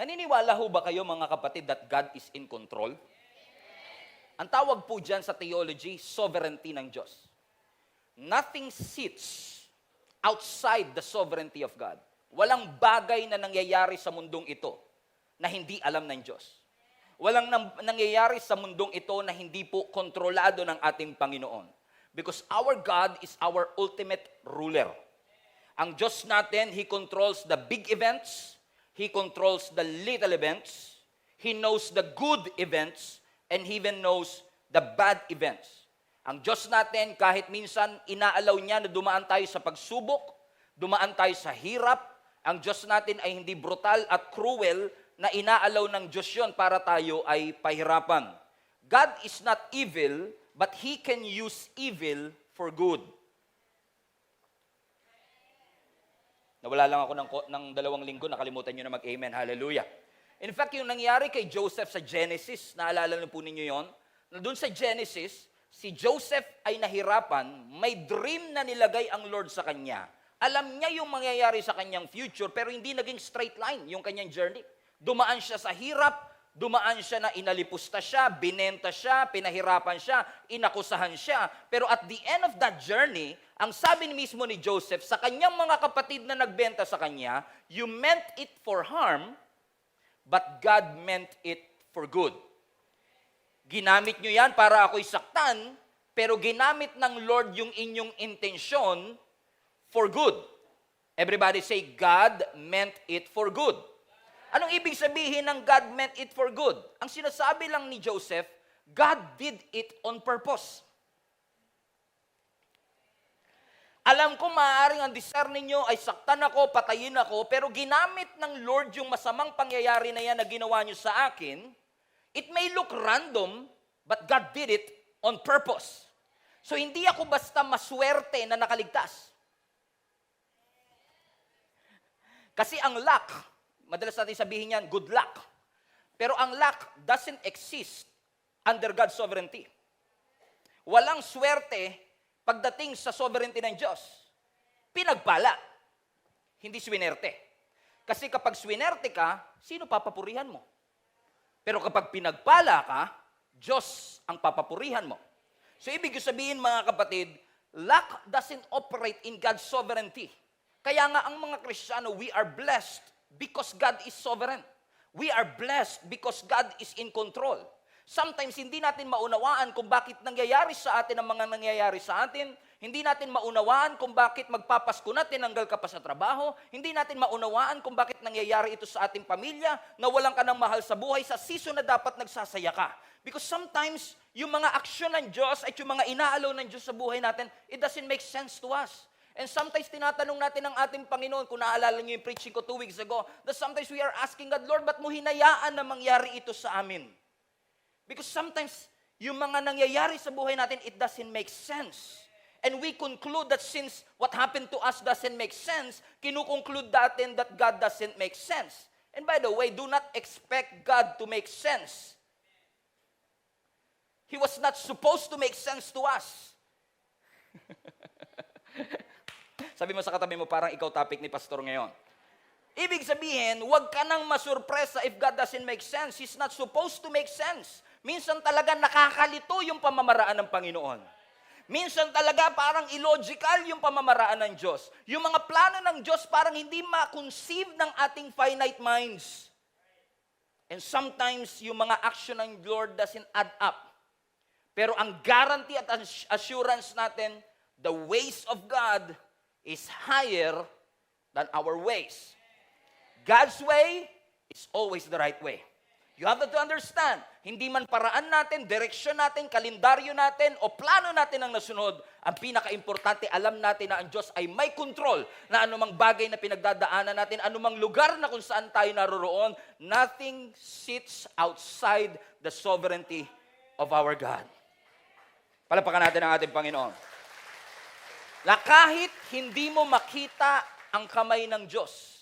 Naniniwala ho ba kayo mga kapatid that God is in control? Ang tawag po dyan sa theology, sovereignty ng Diyos. Nothing sits outside the sovereignty of God. Walang bagay na nangyayari sa mundong ito na hindi alam ng Diyos. Walang nangyayari sa mundong ito na hindi po kontrolado ng ating Panginoon. Because our God is our ultimate ruler. Ang Diyos natin, He controls the big events, He controls the little events, He knows the good events, and He even knows the bad events. Ang Diyos natin, kahit minsan inaalaw niya na dumaan tayo sa pagsubok, dumaan tayo sa hirap, ang Diyos natin ay hindi brutal at cruel na inaalaw ng Diyos yun para tayo ay pahirapan. God is not evil, but He can use evil for good. Nawala lang ako ng 2 linggo, nakalimutan nyo na mag-amen. Hallelujah. In fact, yung nangyari kay Joseph sa Genesis, naalala na po ninyo yon, na doon sa Genesis, si Joseph ay nahirapan, may dream na nilagay ang Lord sa kanya. Alam niya yung mangyayari sa kanyang future, pero hindi naging straight line yung kanyang journey. Dumaan siya sa hirap, dumaan siya na inalipusta siya, binenta siya, pinahirapan siya, inakusahan siya. Pero at the end of that journey, ang sabi mismo ni Joseph sa kanyang mga kapatid na nagbenta sa kanya, you meant it for harm, but God meant it for good. Ginamit nyo yan para ako'y saktan, pero ginamit ng Lord yung inyong intensyon for good. Everybody say, God meant it for good. Anong ibig sabihin ng God meant it for good? Ang sinasabi lang ni Joseph, God did it on purpose. Alam ko maaaring ang desire ninyo ay saktan ako, patayin ako, pero ginamit ng Lord yung masamang pangyayari na yan na ginawa nyo sa akin. It may look random, but God did it on purpose. So hindi ako basta maswerte na nakaligtas. Kasi ang luck, madalas natin sabihin yan, good luck. Pero ang luck doesn't exist under God's sovereignty. Walang swerte pagdating sa sovereignty ng Diyos. Pinagpala, hindi swinerte. Kasi kapag swinerte ka, sino papapurihan mo? Pero kapag pinagpala ka, Diyos ang papapurihan mo. So ibig sabihin mga kapatid, luck doesn't operate in God's sovereignty. Kaya nga ang mga Kristiyano, we are blessed because God is sovereign. We are blessed because God is in control. Sometimes hindi natin maunawaan kung bakit nangyayari sa atin ang mga nangyayari sa atin. Hindi natin maunawaan kung bakit magpapasko na tinanggal ka pa sa trabaho. Hindi natin maunawaan kung bakit nangyayari ito sa ating pamilya, na walang ka ng mahal sa buhay sa season na dapat nagsasaya ka. Because sometimes, yung mga aksyon ng Diyos at yung mga inaalaw ng Diyos sa buhay natin, it doesn't make sense to us. And sometimes tinatanong natin ang ating Panginoon, kung naalala niyo yung preaching ko 2 weeks ago, that sometimes we are asking God, Lord, ba't mo hinayaan na mangyari ito sa amin? Because sometimes, yung mga nangyayari sa buhay natin, it doesn't make sense. And we conclude that since what happened to us doesn't make sense, kinukonclude natin that God doesn't make sense. And by the way, do not expect God to make sense. He was not supposed to make sense to us. Sabi mo sa katabi mo, parang ikaw topic ni pastor ngayon. Ibig sabihin, huwag ka nang masurpresa if God doesn't make sense. He's not supposed to make sense. Minsan talaga nakakalito yung pamamaraan ng Panginoon. Minsan talaga parang illogical yung pamamaraan ng Diyos. Yung mga plano ng Diyos parang hindi ma-conceive ng ating finite minds. And sometimes yung mga action ng Lord doesn't add up. Pero ang guarantee at assurance natin, the ways of God is higher than our ways. God's way is always the right way. You have to understand, hindi man paraan natin, direksyon natin, kalendaryo natin, o plano natin ang nasunod, ang pinaka-importante, alam natin na ang Diyos ay may control na anumang bagay na pinagdadaanan natin, anumang lugar na kung saan tayo naroroon, nothing sits outside the sovereignty of our God. Palapakan natin ang ating Panginoon. Na kahit hindi mo makita ang kamay ng Diyos,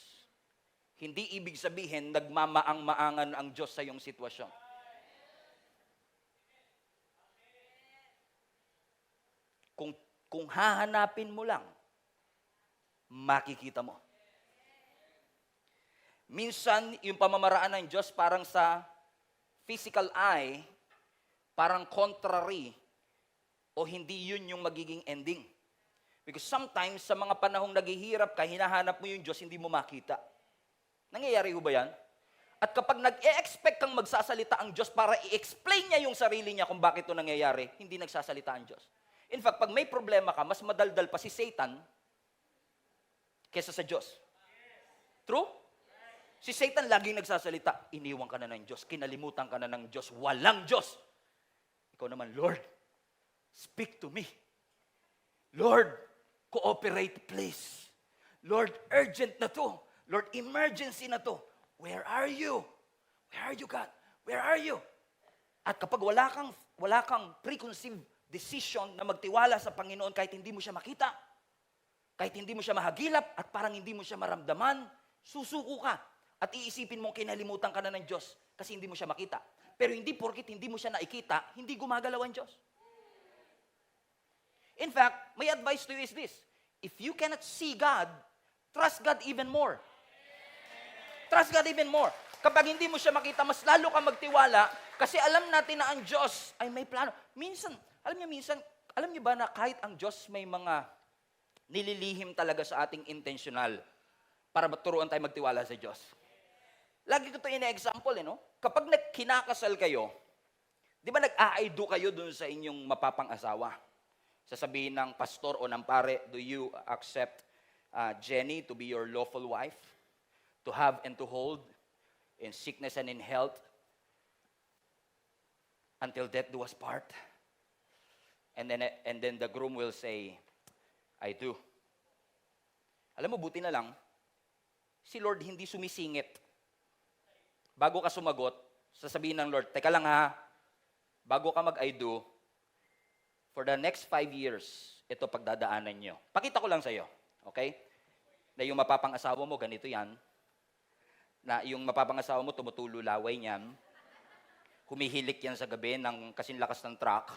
hindi ibig sabihin nagmamaang-maangan ang Diyos sa iyong sitwasyon. Kung hahanapin mo lang, makikita mo. Minsan, yung pamamaraan ng Diyos parang sa physical eye, parang contrary o hindi yun yung magiging ending. Because sometimes, sa mga panahong naghihirap ka, hinahanap mo yung Diyos, hindi mo makita. Nangyayari ho ba yan? At kapag nag-e-expect kang magsasalita ang Diyos para i-explain niya yung sarili niya kung bakit ito nangyayari, hindi nagsasalita ang Diyos. In fact, pag may problema ka, mas madaldal pa si Satan kesa sa Diyos. True? Si Satan laging nagsasalita, iniwan ka na ng Diyos, kinalimutan ka na ng Diyos, walang Diyos. Ikaw naman, Lord, speak to me. Lord, cooperate please. Lord, urgent na to. Lord, emergency na to. Where are you? Where are you, God? Where are you? At kapag wala kang preconceived decision na magtiwala sa Panginoon kahit hindi mo siya makita, kahit hindi mo siya mahagilap, at parang hindi mo siya maramdaman, susuko ka. At iisipin mong kinalimutan ka na ng Diyos kasi hindi mo siya makita. Pero hindi porkit hindi mo siya nakikita, hindi gumagalaw ang Diyos. In fact, my advice to you is this. If you cannot see God, trust God even more. Trust God even more. Kapag hindi mo siya makita, mas lalo ka magtiwala kasi alam natin na ang Diyos ay may plano. Minsan, alam niyo ba na kahit ang Diyos may mga nililihim talaga sa ating intentional para turuan tayo magtiwala sa Diyos. Lagi ko ito ina-example, no? Kapag kinakasal kayo, di ba nag-a-I-do kayo dun sa inyong mapapang-asawa? Sasabihin ng pastor o ng pare, do you accept Jenny to be your lawful wife? To have and to hold in sickness and in health until death do us part? And then the groom will say, I do. Alam mo, buti na lang, si Lord hindi sumisingit. Bago ka sumagot, sasabihin ng Lord, teka lang ha, bago ka mag-I do, for the next 5 years, ito pagdadaanan nyo. Pakita ko lang sa'yo, okay? Na yung mapapang-asawa mo, ganito yan. Na yung mapapang-asawa mo, tumutulo laway niyan. Humihilik yan sa gabi ng kasing lakas ng truck.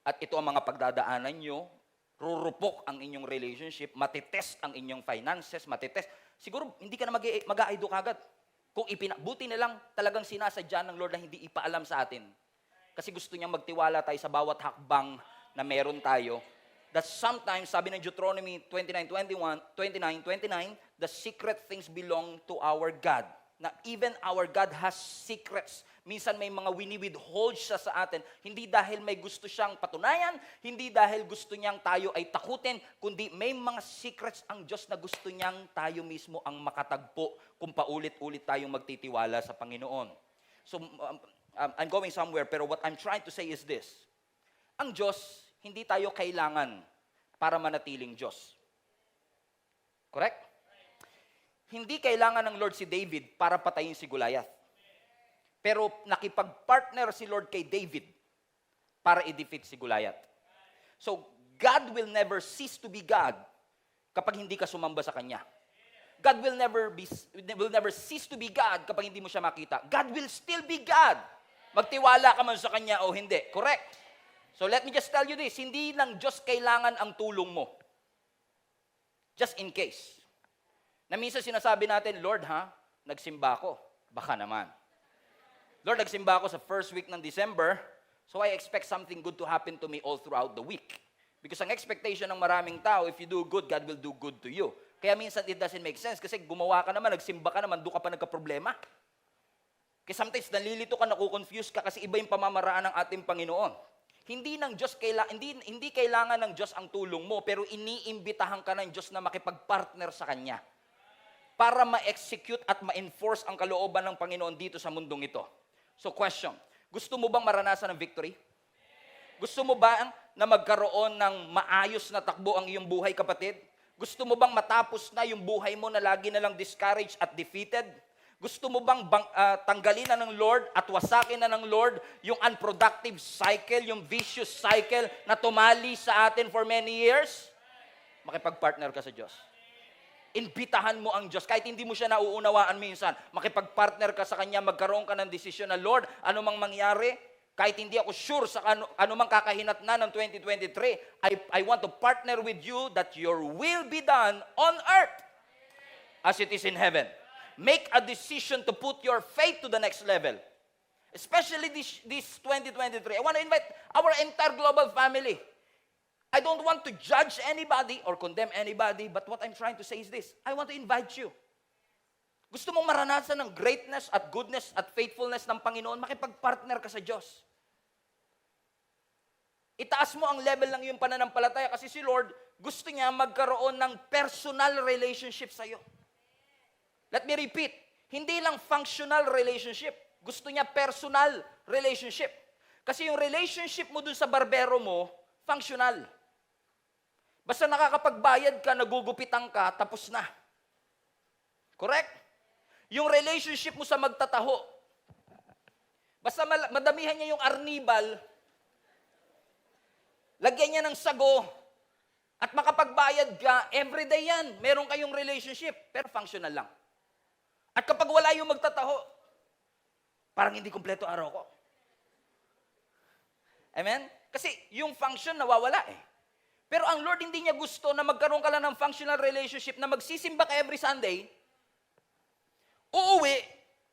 At ito ang mga pagdadaanan nyo. Rurupok ang inyong relationship. Matitest ang inyong finances. Matitest. Siguro, hindi ka na mag-a-I-do kagad. Kung buti na lang talagang sinasadya ng Lord na hindi ipaalam sa atin. Kasi gusto niyang magtiwala tayo sa bawat hakbang na meron tayo. That sometimes, sabi ng Deuteronomy 29:29, the secret things belong to our God. Na even our God has secrets. Minsan may mga wini-withhold siya sa atin. Hindi dahil may gusto siyang patunayan, hindi dahil gusto niyang tayo ay takutin, kundi may mga secrets ang Diyos na gusto niyang tayo mismo ang makatagpo kung paulit-ulit tayong magtitiwala sa Panginoon. So, I'm going somewhere, pero what I'm trying to say is this. Ang Diyos, hindi tayo kailangan para manatiling Diyos. Correct? Hindi kailangan ng Lord si David para patayin si Goliath. Pero nakipag-partner si Lord kay David para i-defeat si Goliath. So, God will never cease to be God kapag hindi ka sumamba sa Kanya. God will never cease to be God kapag hindi mo siya makita. God will still be God. Magtiwala ka man sa Kanya o hindi. Correct? So let me just tell you this, hindi ng Diyos kailangan ang tulong mo. Just in case. Na minsan sinasabi natin, Lord nagsimba ako. Baka naman. Lord, nagsimba ako sa first week ng December, so I expect something good to happen to me all throughout the week. Because ang expectation ng maraming tao, if you do good, God will do good to you. Kaya minsan it doesn't make sense kasi gumawa ka naman, nagsimba ka naman, doon ka pa nagka-problema. Kasi sometimes nalilito ka, nakukonfuse ka kasi iba yung pamamaraan ng ating Panginoon. Hindi kailangan ng Diyos ang tulong mo, pero iniimbitahan ka ng Diyos na makipag-partner sa Kanya para ma-execute at ma-enforce ang kalooban ng Panginoon dito sa mundong ito. So question, gusto mo bang maranasan ng victory? Gusto mo ba na magkaroon ng maayos na takbo ang iyong buhay, kapatid? Gusto mo bang matapos na yung buhay mo na lagi na lang discouraged at defeated? Gusto mo bang tanggalin na ng Lord at wasakin na ng Lord yung unproductive cycle, yung vicious cycle na tumali sa atin for many years? Makipag-partner ka sa Diyos. Imbitahan mo ang Diyos. Kahit hindi mo siya nauunawaan minsan, makipag-partner ka sa Kanya, magkaroon ka ng desisyon na, Lord, ano mang mangyari, kahit hindi ako sure sa ano mang kakahinatnan ng 2023, I want to partner with you that your will be done on earth as it is in heaven. Make a decision to put your faith to the next level. Especially this 2023. I want to invite our entire global family. I don't want to judge anybody or condemn anybody, but what I'm trying to say is this. I want to invite you. Gusto mong maranasan ng greatness at goodness at faithfulness ng Panginoon, makipag-partner ka sa Diyos. Itaas mo ang level ng iyong pananampalataya kasi si Lord, gusto niya magkaroon ng personal relationship sa iyo. Let me repeat, hindi lang functional relationship. Gusto niya personal relationship. Kasi yung relationship mo dun sa barbero mo, functional. Basta nakakapagbayad ka, nagugupitan ka, tapos na. Correct? Yung relationship mo sa magtataho, basta madamihan niya yung arnibal, lagyan niya ng sago, at makapagbayad ka, everyday yan. Meron kayong relationship, pero functional lang. At kapag wala yung magtataho, parang hindi kumpleto araw ko. Amen? Kasi yung function nawawala eh. Pero ang Lord hindi niya gusto na magkaroon ka lang ng functional relationship na magsisimba ka every Sunday, uuwi,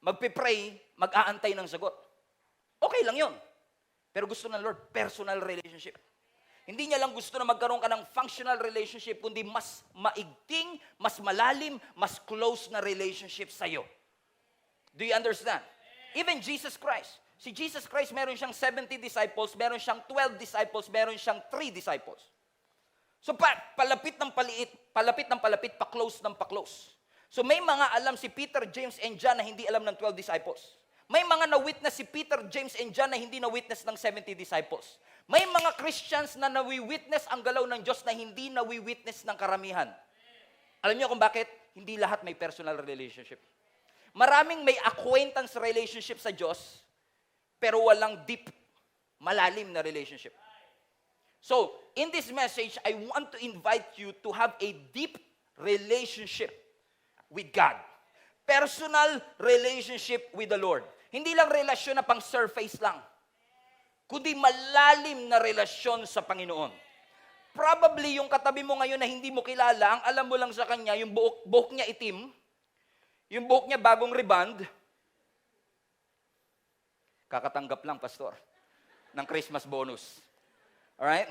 magpipray, mag-aantay ng sagot. Okay lang yun. Pero gusto ng Lord, personal relationship. Hindi niya lang gusto na magkaroon ka ng functional relationship, kundi mas maigting, mas malalim, mas close na relationship sa'yo. Do you understand? Even Jesus Christ. Si Jesus Christ, meron siyang 70 disciples, meron siyang 12 disciples, meron siyang 3 disciples. So palapit ng palapit, pa-close ng pa-close. So may mga alam si Peter, James, and John na hindi alam ng 12 disciples. May mga na-witness si Peter, James, and John na hindi na-witness ng 70 disciples. May mga Christians na nawi-witness ang galaw ng Diyos na hindi nawi-witness ng karamihan. Alam niyo kung bakit? Hindi lahat may personal relationship. Maraming may acquaintance relationship sa Diyos, pero walang deep, malalim na relationship. So, in this message, I want to invite you to have a deep relationship with God. Personal relationship with the Lord. Hindi lang relasyon na pang surface lang, kundi malalim na relasyon sa Panginoon. Probably yung katabi mo ngayon na hindi mo kilala, ang alam mo lang sa kanya, yung buhok niya itim, yung buhok niya bagong reband, kakatanggap lang, pastor, ng Christmas bonus. Alright?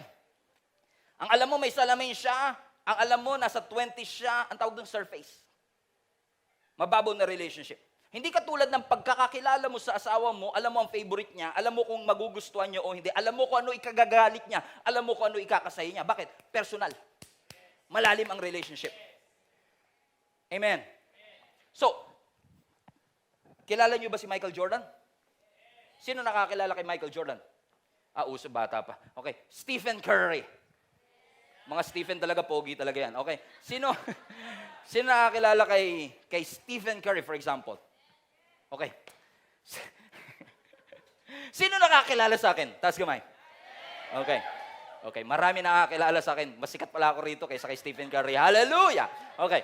Ang alam mo, may salamin siya, ang alam mo, nasa 20 siya, ang tawag doon surface. Mababaw na relationship. Hindi katulad ng pagkakakilala mo sa asawa mo, alam mo ang favorite niya, alam mo kung magugustuhan niya o hindi, alam mo kung ano ikagagalit niya, alam mo kung ano ikakasaya niya. Bakit? Personal. Malalim ang relationship. Amen. So, kilala niyo ba si Michael Jordan? Sino nakakilala kay Michael Jordan? Uso bata pa. Okay. Stephen Curry. Mga Stephen talaga, pogi talaga yan. Okay. Sino nakakilala kay Stephen Curry, for example? Okay. Sino nakakilala sa akin? Taas kamay. Okay. Okay. Marami nakakilala sa akin. Mas sikat pala ako rito kaysa kay Stephen Curry. Hallelujah! Okay.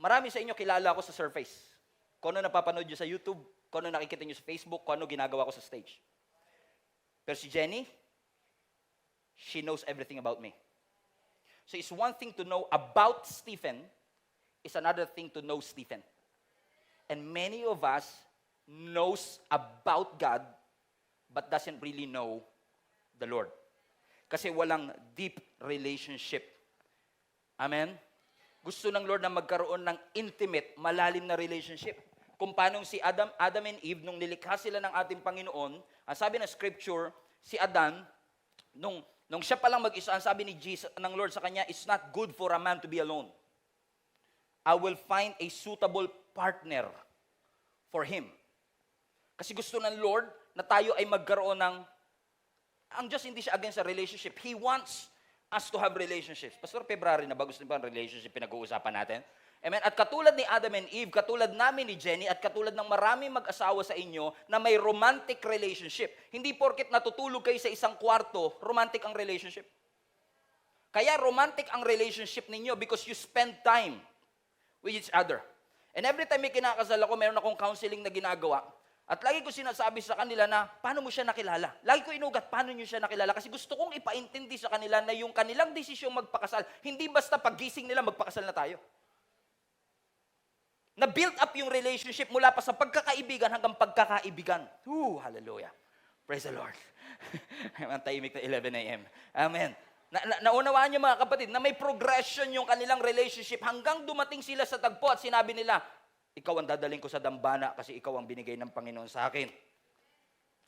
Marami sa inyo kilala ako sa surface. Kung ano napapanood nyo sa YouTube, kung ano nakikita nyo sa Facebook, kung ano ginagawa ko sa stage. Pero si Jenny, she knows everything about me. So it's one thing to know about Stephen, it's another thing to know Stephen. And many of us knows about God, but doesn't really know the Lord. Kasi walang deep relationship. Amen? Gusto ng Lord na magkaroon ng intimate, malalim na relationship. Kung paano si Adam and Eve, nung nilikha sila ng ating Panginoon, ang sabi ng scripture, si Adan, nung siya palang mag-isa, ang sabi ni Jesus, ng Lord sa kanya, it's not good for a man to be alone. I will find a suitable partner for him. Kasi gusto ng Lord na tayo ay magkaroon ng, ang Diyos hindi siya against sa relationship. He wants us to have relationships. Pastor, February na ba gusto niyo ba ang relationship pinag-uusapan natin? Amen? At katulad ni Adam and Eve, katulad namin ni Jenny, at katulad ng maraming mag-asawa sa inyo na may romantic relationship. Hindi porket natutulog kayo sa isang kwarto, romantic ang relationship. Kaya romantic ang relationship ninyo because you spend time with each other. And every time may kinakasal ako, meron akong counseling na ginagawa. At lagi ko sinasabi sa kanila na, paano mo siya nakilala? Lagi ko inugat, paano niyo siya nakilala? Kasi gusto kong ipaintindi sa kanila na yung kanilang desisyong magpakasal, hindi basta paggising nila, magpakasal na tayo. Na-build up yung relationship mula pa sa pagkakaibigan hanggang pagkakaibigan. Hallelujah. Praise the Lord. Ang tahimik na 11 a.m. Amen. Naunawaan niyo mga kapatid na may progression yung kanilang relationship hanggang dumating sila sa tagpo at sinabi nila, ikaw ang dadaling ko sa dambana kasi ikaw ang binigay ng Panginoon sa akin.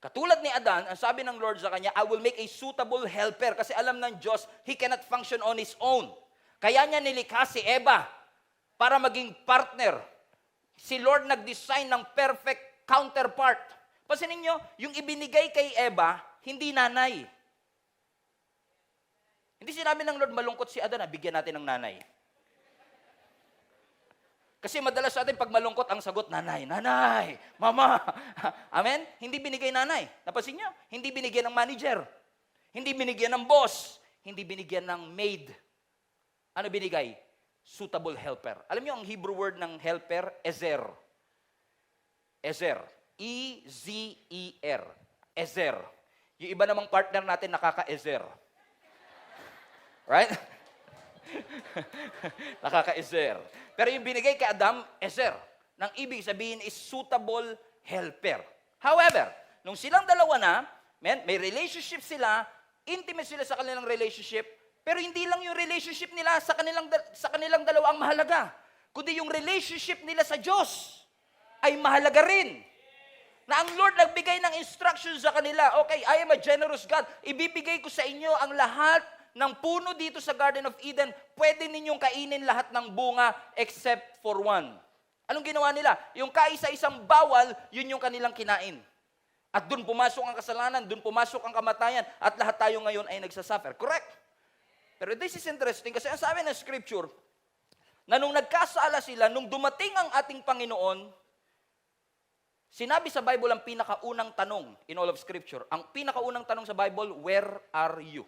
Katulad ni Adan, ang sabi ng Lord sa kanya, I will make a suitable helper kasi alam ng Diyos, he cannot function on his own. Kaya niya nilikha si Eva para maging partner. Si Lord nag-design ng perfect counterpart. Pansinin niyo, yung ibinigay kay Eva, hindi nanay. Hindi sinabi ng Lord, malungkot si Adan, bigyan natin ng nanay. Kasi madalas sa atin, pag malungkot, ang sagot, nanay, nanay, mama. Amen? Hindi binigay nanay. Napansin niyo? Hindi binigyan ng manager. Hindi binigyan ng boss. Hindi binigyan ng maid. Ano binigay? Suitable helper. Alam niyo ang Hebrew word ng helper? Ezer. Ezer. E-Z-E-R. Ezer. Yung iba namang partner natin nakaka-ezer. Right? Nakaka-ezer. Pero yung binigay kay Adam, ezer. Nang ibig sabihin is suitable helper. However, nung silang dalawa na, may relationship sila, intimate sila sa kanilang relationship, pero hindi lang yung relationship nila sa kanilang dalawa ang mahalaga, kundi yung relationship nila sa Diyos ay mahalaga rin. Na ang Lord nagbigay ng instructions sa kanila, okay, I am a generous God, ibibigay ko sa inyo ang lahat ng puno dito sa Garden of Eden, pwede ninyong kainin lahat ng bunga except for one. Anong ginawa nila? Yung kaisa-isang bawal, yun yung kanilang kinain. At doon pumasok ang kasalanan, doon pumasok ang kamatayan, at lahat tayo ngayon ay nagsasuffer. Correct? Pero this is interesting kasi ang sabi ng Scripture, na nung nagkasala sila, nung dumating ang ating Panginoon, sinabi sa Bible ang pinakaunang tanong in all of Scripture. Ang pinakaunang tanong sa Bible, where are you?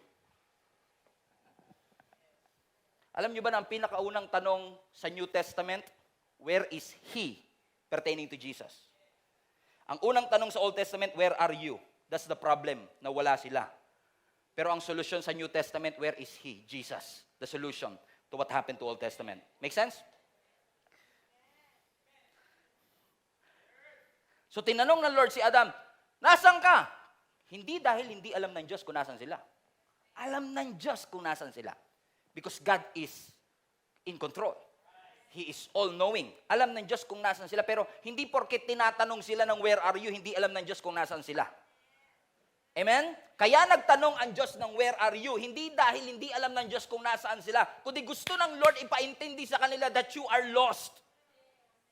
Alam niyo ba na ang pinakaunang tanong sa New Testament, where is He pertaining to Jesus? Ang unang tanong sa Old Testament, where are you? That's the problem, na wala sila. Pero ang solusyon sa New Testament, where is He? Jesus. The solution to what happened to Old Testament. Make sense? So tinanong ng Lord si Adam, nasan ka? Hindi dahil hindi alam ng Diyos kung nasan sila. Alam ng Diyos kung nasan sila. Because God is in control. He is all-knowing. Alam ng Diyos kung nasan sila, pero hindi porket tinatanong sila ng where are you, hindi alam ng Diyos kung nasan sila. Amen? Kaya nagtanong ang Diyos ng where are you, hindi dahil hindi alam ng Diyos kung nasaan sila, kundi gusto ng Lord ipaintindi sa kanila that you are lost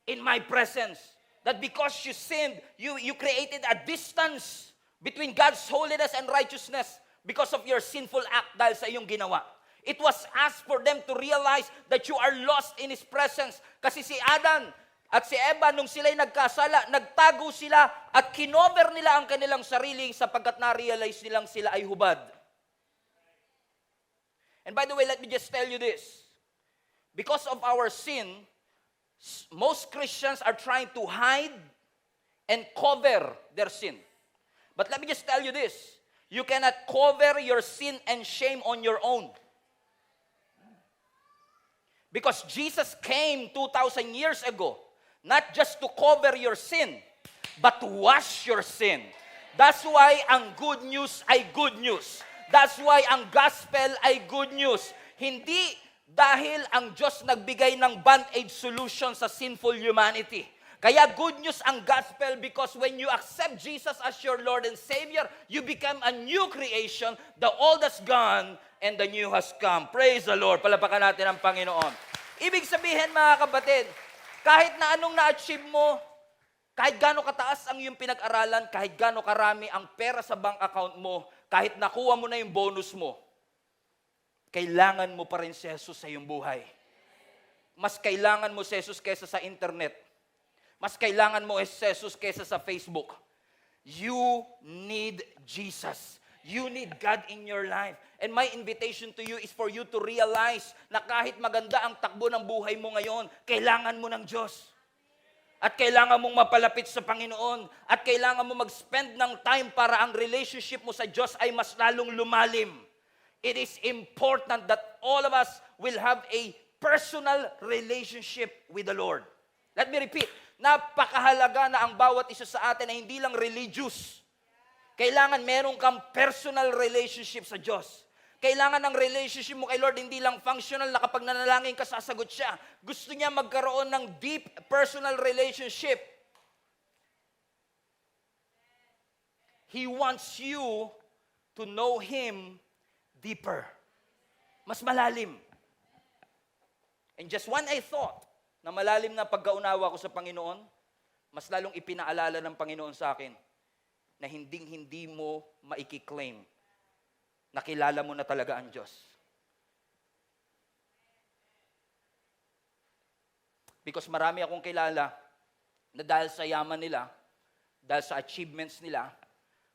in my presence. That because you sinned, you created a distance between God's holiness and righteousness because of your sinful act dahil sa iyong ginawa. It was asked for them to realize that you are lost in His presence. Kasi si Adan at si Eva, nung sila'y nagkasala, nagtago sila at kinover nila ang kanilang sarili sapagkat na-realize nilang sila ay hubad. And by the way, let me just tell you this. Because of our sin, most Christians are trying to hide and cover their sin. But let me just tell you this. You cannot cover your sin and shame on your own. Because Jesus came 2,000 years ago, not just to cover your sin, but to wash your sin. That's why ang good news ay good news. That's why ang gospel ay good news. Hindi dahil ang Diyos nagbigay ng band-aid solution sa sinful humanity. Kaya good news ang gospel because when you accept Jesus as your Lord and Savior, you become a new creation. The old has gone and the new has come. Praise the Lord. Palapakan natin ang Panginoon. Ibig sabihin mga kapatid, kahit na anong na-achieve mo, kahit gaano kataas ang iyong pinag-aralan, kahit gaano karami ang pera sa bank account mo, kahit nakuha mo na yung bonus mo, kailangan mo pa rin si Jesus sa iyong buhay. Mas kailangan mo si Jesus kaysa sa internet. Mas kailangan mo si Jesus kaysa sa Facebook. You need Jesus. You need God in your life. And my invitation to you is for you to realize na kahit maganda ang takbo ng buhay mo ngayon, kailangan mo ng Diyos. At kailangan mong mapalapit sa Panginoon. At kailangan mo mag-spend ng time para ang relationship mo sa Diyos ay mas lalong lumalim. It is important that all of us will have a personal relationship with the Lord. Let me repeat. Napakahalaga na ang bawat isa sa atin ay hindi lang religious. Kailangan meron kang personal relationship sa Diyos. Kailangan ng relationship mo kay Lord hindi lang functional na kapag nanalangin ka, sasagot siya. Gusto niya magkaroon ng deep personal relationship. He wants you to know Him deeper. Mas malalim. And just when I thought na malalim na pagkaunawa ko sa Panginoon, mas lalong ipinaalala ng Panginoon sa akin na hindi mo maiki-claim na kilala mo na talaga ang Diyos. Because marami akong kilala na dahil sa yaman nila, dahil sa achievements nila,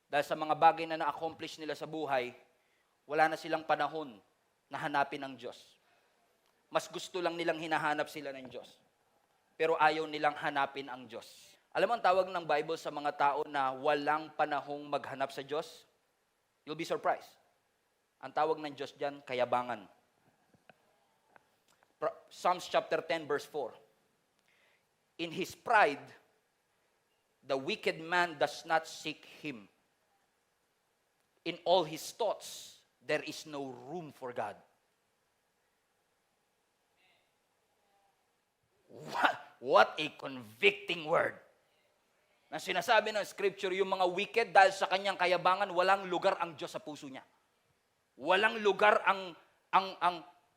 dahil sa mga bagay na na-accomplish nila sa buhay, wala na silang panahon na hanapin ang Diyos. Mas gusto lang nilang hinahanap sila ng Diyos. Pero ayaw nilang hanapin ang Diyos. Alam mo ang tawag ng Bible sa mga tao na walang panahong maghanap sa Diyos? You'll be surprised. Ang tawag ng Diyos diyan, kayabangan. Psalms chapter 10 verse 4. In his pride, the wicked man does not seek him. In all his thoughts, there is no room for God. What a convicting word. Na sinasabi ng scripture, yung mga wicked, dahil sa kanyang kayabangan, walang lugar ang Diyos sa puso niya. Walang lugar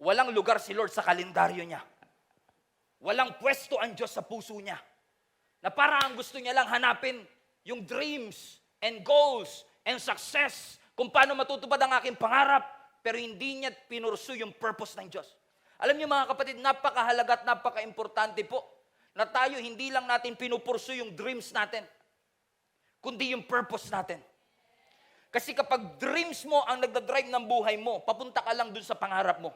walang lugar si Lord sa kalendaryo niya. Walang pwesto ang Diyos sa puso niya. Na parang gusto niya lang hanapin yung dreams and goals and success, kung paano matutupad ang aking pangarap, pero hindi niya pinursu yung purpose ng Diyos. Alam niyo mga kapatid, napakahalaga at napaka-importante po na tayo hindi lang natin pinupursu yung dreams natin, kundi yung purpose natin. Kasi kapag dreams mo ang nagdadrive ng buhay mo, papunta ka lang dun sa pangarap mo.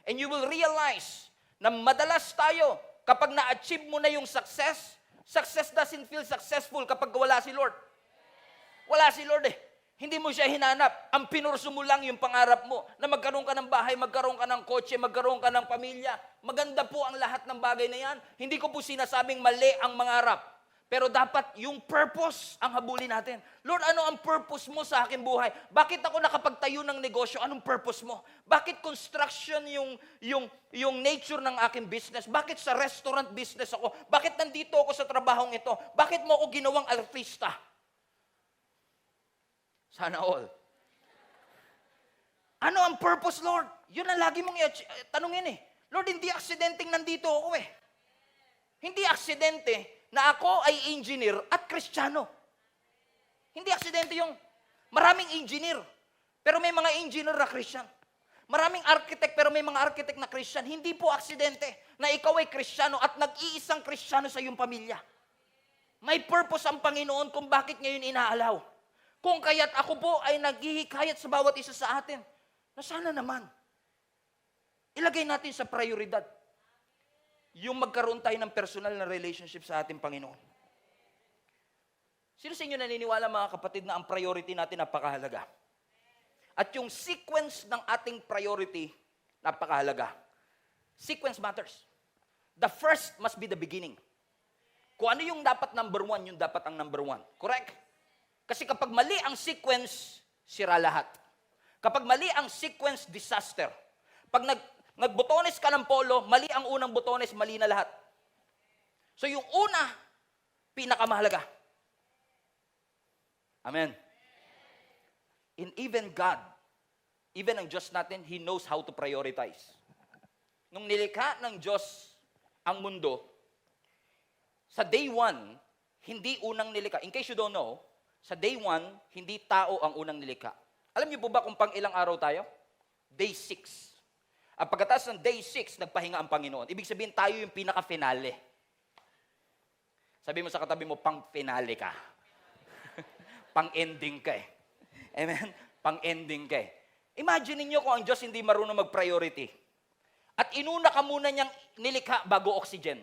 And you will realize na madalas tayo, kapag na-achieve mo na yung success, success doesn't feel successful kapag wala si Lord. Wala si Lord eh. Hindi mo siya hinanap. Ang pinurso mo lang yung pangarap mo na magkaroon ka ng bahay, magkaroon ka ng kotse, magkaroon ka ng pamilya. Maganda po ang lahat ng bagay na yan. Hindi ko po sinasabing mali ang mangarap. Pero dapat yung purpose ang habulin natin. Lord, ano ang purpose mo sa aking buhay? Bakit ako nakapagtayo ng negosyo? Anong purpose mo? Bakit construction yung nature ng aking business? Bakit sa restaurant business ako? Bakit nandito ako sa trabahong ito? Bakit mo ako ginawang artista? Sana all. Ano ang purpose, Lord? Yun ang lagi mong tanungin eh. Lord, hindi aksidenteng nandito ako eh. Hindi aksidente na ako ay engineer at Kristiyano. Hindi aksidente yung maraming engineer, pero may mga engineer na Christian. Maraming architect, pero may mga architect na Christian. Hindi po aksidente na ikaw ay Kristiyano at nag-iisang Kristiyano sa iyong pamilya. May purpose ang Panginoon kung bakit ngayon inaalaw. Kung kaya't ako po ay naghihikayat sa bawat isa sa atin, na sana naman, ilagay natin sa prioridad yung magkaroon tayo ng personal na relationship sa ating Panginoon. Sino sa inyo naniniwala mga kapatid na ang priority natin napakahalaga? At yung sequence ng ating priority, napakahalaga. Sequence matters. The first must be the beginning. Kung ano yung dapat number one, yung dapat ang number one. Correct? Kasi kapag mali ang sequence, sira lahat. Kapag mali ang sequence, disaster. Pag nagbotones ka ng polo, mali ang unang botones, mali na lahat. So yung una, pinakamahalaga. Amen. And even God, even ang Diyos natin, He knows how to prioritize. Nung nilikha ng Diyos ang mundo, sa day one, hindi unang nilikha. In case you don't know, sa day 1, hindi tao ang unang nilikha. Alam niyo po ba kung pang ilang araw tayo? Day 6. At pagkatapos ng day 6, nagpahinga ang Panginoon. Ibig sabihin, tayo yung pinaka-finale. Sabi mo sa katabi mo, pang-finale ka. Pang-ending ka eh. Amen? Pang-ending ka eh. Imagine niyo kung ang Diyos hindi marunong mag-priority. At inuna ka muna niyang nilikha bago oxygen.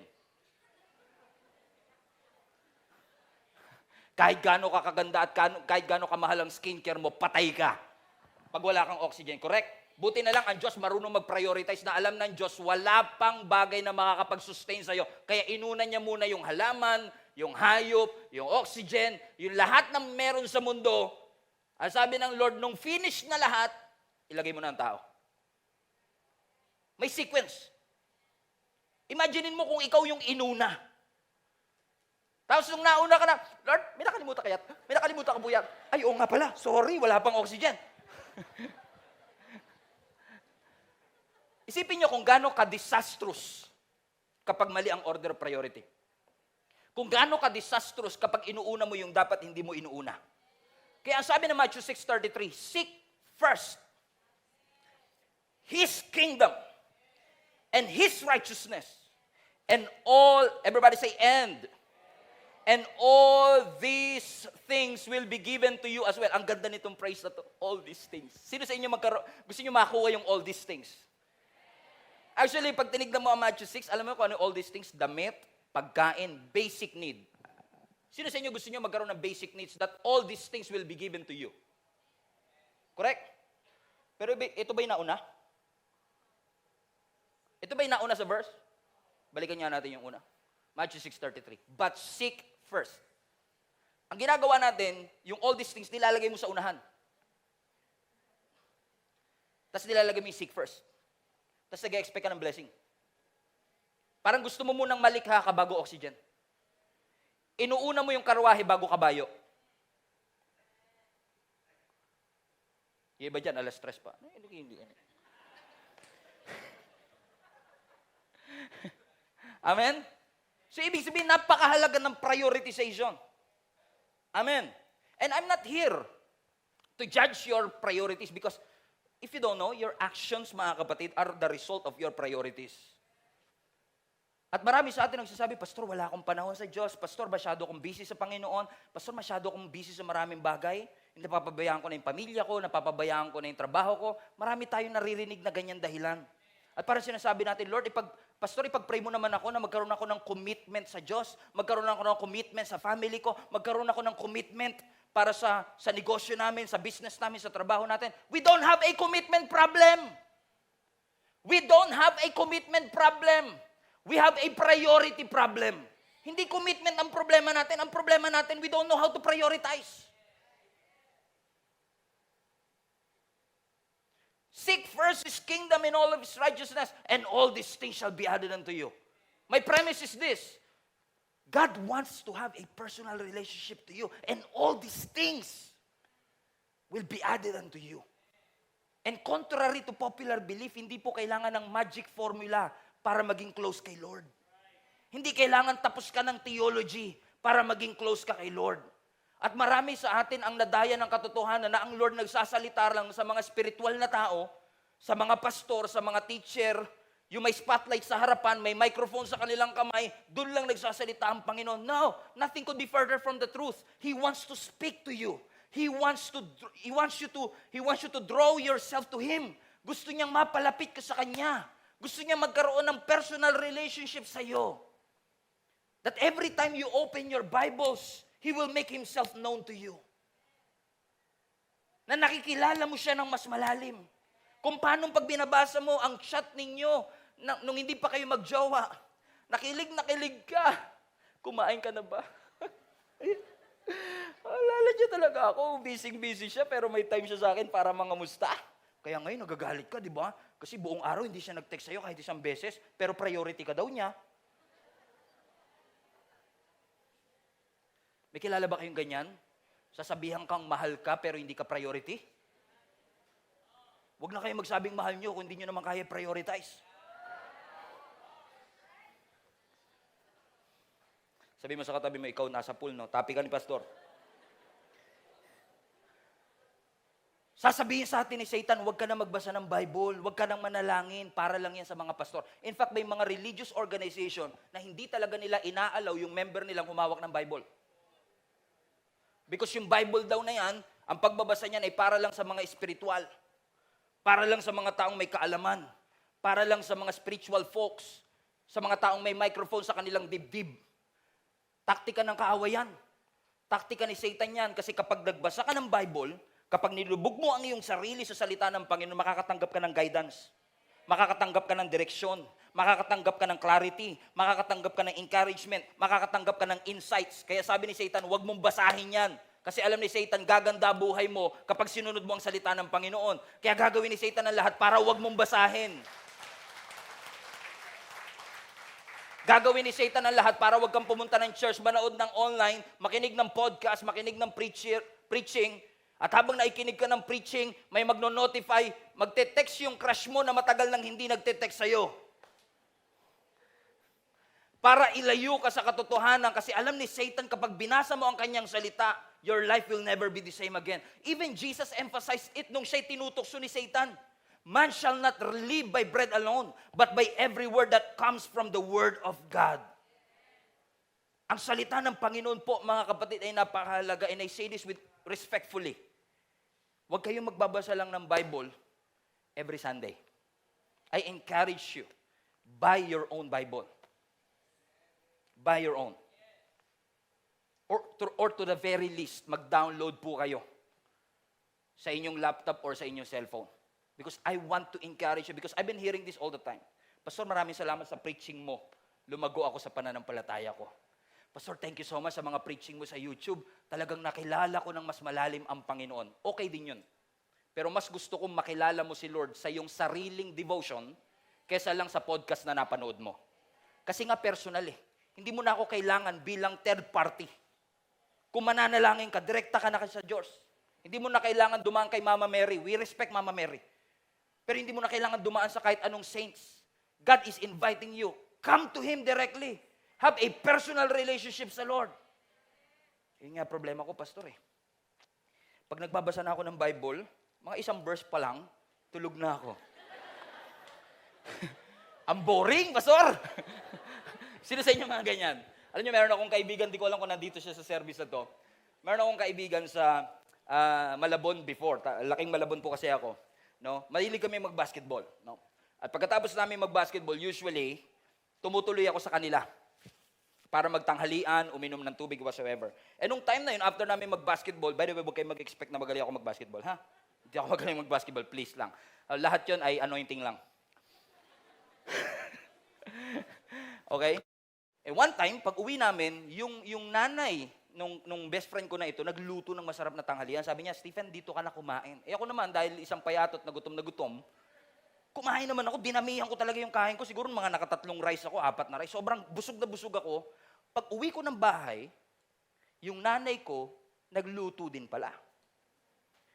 Kahit gaano ka kaganda at kahit gaano kamahal ang skincare mo, patay ka. Pag wala kang oxygen, correct? Buti na lang ang Diyos marunong mag-prioritize na alam ng Diyos, wala pang bagay na makakapag-sustain sa'yo. Kaya inuna niya muna yung halaman, yung hayop, yung oxygen, yung lahat ng meron sa mundo. Ang sabi ng Lord, nung finish na lahat, ilagay mo na ang tao. May sequence. Imaginein mo kung ikaw yung inuna. Tapos nung nauna ka na, Lord, may nakalimutan kaya? May nakalimutan ka buyan? Ay, oo nga pala, sorry, wala pang oxygen. Isipin nyo kung gaano ka-disastrous kapag mali ang order of priority. Kung gaano ka-disastrous kapag inuuna mo yung dapat hindi mo inuuna. Kaya ang sabi ng Matthew 6:33, seek first His kingdom and His righteousness, and all, everybody say, and all these things will be given to you as well. Ang ganda nitong phrase na to, all these things. Sino sa inyo gusto nyo makakuha yung all these things? Actually, pag tinignan mo ang Matthew 6, alam mo kung ano all these things? Damit, pagkain, basic need. Sino sa inyo gusto nyo magkaroon ng basic needs that all these things will be given to you? Correct? Pero ito ba yung nauna? Ito ba yung nauna sa verse? Balikan nga natin yung una. Matthew 6:33. But seek first. Ang ginagawa natin, yung all these things, nilalagay mo sa unahan. Tapos nilalagay mo yung seek first. Tapos nag-expect ka ng blessing. Parang gusto mo munang malikha ka bago oxygen. Inuuna mo yung karwahe bago kabayo. Yung iba dyan, alas 3 pa. Hindi. Amen? So, ibig sabihin, napakahalaga ng prioritization. Amen? And I'm not here to judge your priorities because if you don't know, your actions, mga kapatid, are the result of your priorities. At marami sa atin nagsasabi, Pastor, wala akong panahon sa Diyos. Pastor, masyado akong busy sa Panginoon. Pastor, masyado akong busy sa maraming bagay. Napapabayaan ko na yung pamilya ko, napapabayaan ko na yung trabaho ko. Marami tayong naririnig na ganyan dahilan. At parang sinasabi natin, Lord, Pastor, ipag-pray mo naman ako na magkaroon ako ng commitment sa Diyos, magkaroon ako ng commitment sa family ko, magkaroon ako ng commitment para sa negosyo namin, sa business namin, sa trabaho natin. We don't have a commitment problem. We don't have a commitment problem. We have a priority problem. Hindi commitment ang problema natin. Ang problema natin, we don't know how to prioritize. Seek first His kingdom and all of His righteousness, and all these things shall be added unto you. My premise is this. God wants to have a personal relationship to you, and all these things will be added unto you. And contrary to popular belief, hindi po kailangan ng magic formula para maging close kay Lord. Hindi kailangan tapos ka ng theology para maging close ka kay Lord. At marami sa atin ang nadaya ng katotohanan na ang Lord nagsasalita lang sa mga spiritual na tao, sa mga pastor, sa mga teacher, yung may spotlight sa harapan, may microphone sa kanilang kamay, doon lang nagsasalita ang Panginoon. No, nothing could be further from the truth. He wants to speak to you. He wants you to draw yourself to Him. Gusto niyang mapalapit ka sa Kanya. Gusto niya magkaroon ng personal relationship sa iyo. That every time you open your Bibles, He will make Himself known to you. Na nakikilala mo siya ng mas malalim. Kung paano pag binabasa mo ang chat ninyo, nung hindi pa kayo magjowa, nakilig ka. Kumain ka na ba? Alala niyo talaga ako, busy siya, pero may time siya sa akin para mangamusta. Kaya ngayon, nagagalit ka, di ba? Kasi buong araw hindi siya nag-text sa'yo kahit isang beses, pero priority ka daw niya. May kilala ba kayong ganyan? Sasabihan kang mahal ka pero hindi ka priority? Huwag na kayo magsabing mahal nyo kung hindi nyo naman kaya prioritize. Sabi mo sa katabi mo, ikaw nasa pool, no? Tapi ka ni Pastor. Sasabihin sa atin ni Satan, huwag ka na magbasa ng Bible, huwag ka nang manalangin, para lang yan sa mga pastor. In fact, may mga religious organization na hindi talaga nila inaalaw yung member nilang humawak ng Bible. Because yung Bible daw na yan, ang pagbabasa niyan ay para lang sa mga espiritual. Para lang sa mga taong may kaalaman. Para lang sa mga spiritual folks. Sa mga taong may microphone sa kanilang dibdib. Taktika ng kaawayan. Taktika ni Satan yan. Kasi kapag nagbasa ka ng Bible, Kapag nilubog mo ang iyong sarili sa salita ng Panginoon, makakatanggap ka ng guidance. Makakatanggap ka ng direksyon. Makakatanggap ka ng clarity. Makakatanggap ka ng encouragement. Makakatanggap ka ng insights. Kaya sabi ni Satan, huwag mong basahin yan. Kasi alam ni Satan, gaganda buhay mo kapag sinunod mo ang salita ng Panginoon. Kaya gagawin ni Satan ang lahat para huwag mong basahin. Gagawin ni Satan ang lahat para huwag kang pumunta ng church, manood ng online, makinig ng podcast, makinig ng preaching, at habang naikinig ka ng preaching, may magno-notify, magte-text yung crush mo na matagal nang hindi nagte-text sa'yo. Para ilayo ka sa katotohanan, kasi alam ni Satan, kapag binasa mo ang kanyang salita, your life will never be the same again. Even Jesus emphasized it nung siya'y tinutokso ni Satan. Man shall not live by bread alone, but by every word that comes from the word of God. Ang salita ng Panginoon po, mga kapatid, ay napakahalaga, and I say this with respectfully. Huwag kayong magbabasa lang ng Bible every Sunday. I encourage you, buy your own Bible. Buy your own. Or to the very least, mag-download po kayo sa inyong laptop or sa inyong cellphone. Because I want to encourage you, because I've been hearing this all the time. Pastor, maraming salamat sa preaching mo. Lumago ako sa pananampalataya ko. Pastor, thank you so much sa mga preaching mo sa YouTube. Talagang nakilala ko ng mas malalim ang Panginoon. Okay din yun. Pero mas gusto kong makilala mo si Lord sa iyong sariling devotion kesa lang sa podcast na napanood mo. Kasi nga personal eh. Hindi mo na ako kailangan bilang third party. Kung mananalangin ka, direkta ka na sa Diyos. Hindi mo na kailangan dumaan kay Mama Mary. We respect Mama Mary. Pero hindi mo na kailangan dumaan sa kahit anong saints. God is inviting you. Come to Him directly. Have a personal relationship sa Lord. Yun nga problema ko, pastor eh. Pag nagbabasa na ako ng Bible, mga isang verse pa lang, tulog na ako. Ang boring, pastor! Sino sa inyo mga ganyan? Alam niyo, meron akong kaibigan, di ko alam kung nandito siya sa service na to. Meron akong kaibigan sa Malabon before. Laking Malabon po kasi ako. No? Mahilig kami mag-basketball. No? At pagkatapos namin mag-basketball, usually, tumutuloy ako sa kanila para magtanghalian, uminom ng tubig, whatsoever. And nung time na yun, after namin mag-basketball, by the way, huwag kayo mag-expect na magaling ako mag-basketball, ha? Hindi ako magaling mag-basketball, please lang. Lahat yun ay anointing lang. Okay? And one time, pag uwi namin, yung nanay nung best friend ko na ito, nagluto ng masarap na tanghalian. Sabi niya, Stephen, dito ka na kumain. Eh ako naman, dahil isang payatot na gutom, kumain naman ako, dinamihan ko talaga yung kain ko. Siguro mga nakatatlong rice ako, 4 na rice. Sobrang busog na busog ako. Pag uwi ko ng bahay, yung nanay ko, nagluto din pala.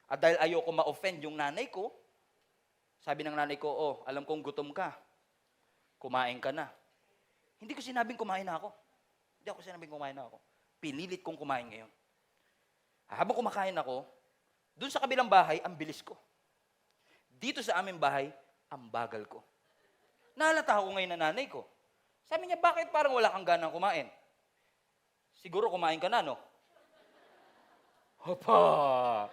At dahil ayoko ma-offend yung nanay ko, sabi ng nanay ko, oh, alam kong gutom ka. Kumain ka na. Hindi ko sinabing kumain na ako. Hindi ako sinabing kumain na ako. Pinilit kong kumain ngayon. Habang kumakain ako, dun sa kabilang bahay, ang bilis ko. Dito sa aming bahay, ang bagal ko. Naalata ako ngayon na nanay ko. Sabi niya, bakit parang wala kang ganang kumain? Siguro kumain ka na, no? Opa!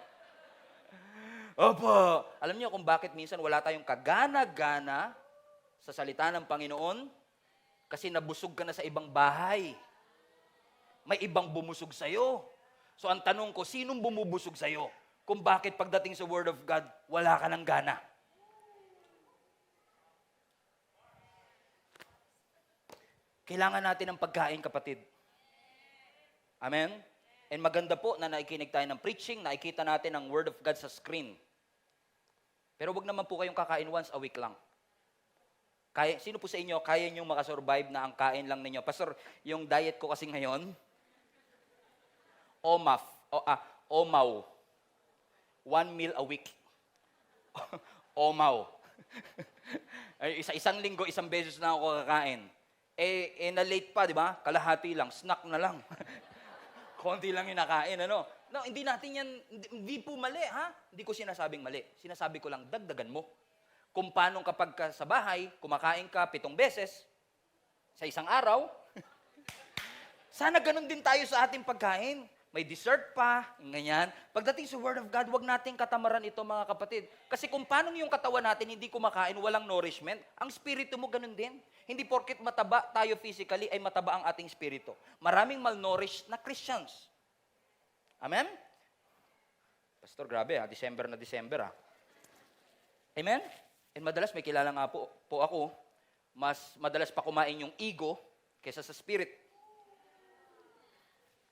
Alam niyo kung bakit minsan wala tayong kagana-gana sa salita ng Panginoon? Kasi nabusog ka na sa ibang bahay. May ibang bumusog sa'yo. So ang tanong ko, sinong bumubusog sa'yo? Kung bakit pagdating sa Word of God, wala ka ng gana? Kailangan natin ng pagkain, kapatid. Amen? And maganda po na naikinig tayo ng preaching, nakikita natin ang Word of God sa screen. Pero wag naman po kayong kakain once a week lang. Sino po sa inyo, kaya nyo makasurvive na ang kain lang ninyo? Pastor, yung diet ko kasi ngayon, OMAW. 1 meal a week. OMAW. Isang linggo, isang beses na ako kakain. Na-late pa, di ba? Kalahati lang, snack na lang. Konti lang yung nakain, ano? No, hindi natin yan, hindi po mali, ha? Hindi ko sinasabing mali. Sinasabi ko lang, dagdagan mo. Kung paano kapag ka sa bahay, kumakain ka 7 beses sa isang araw, sana ganun din tayo sa ating pagkain. May dessert pa, ganyan. Pagdating sa Word of God, wag nating katamaran ito, mga kapatid. Kasi kung paano yung katawan natin hindi kumakain, walang nourishment, ang spirito mo ganun din. Hindi porket mataba tayo physically, ay mataba ang ating spirito. Maraming malnourished na Christians. Amen? Pastor, grabe ha, December na December ha. Amen? And madalas may kilala nga po ako, mas madalas pa kumain yung ego kaysa sa spirit.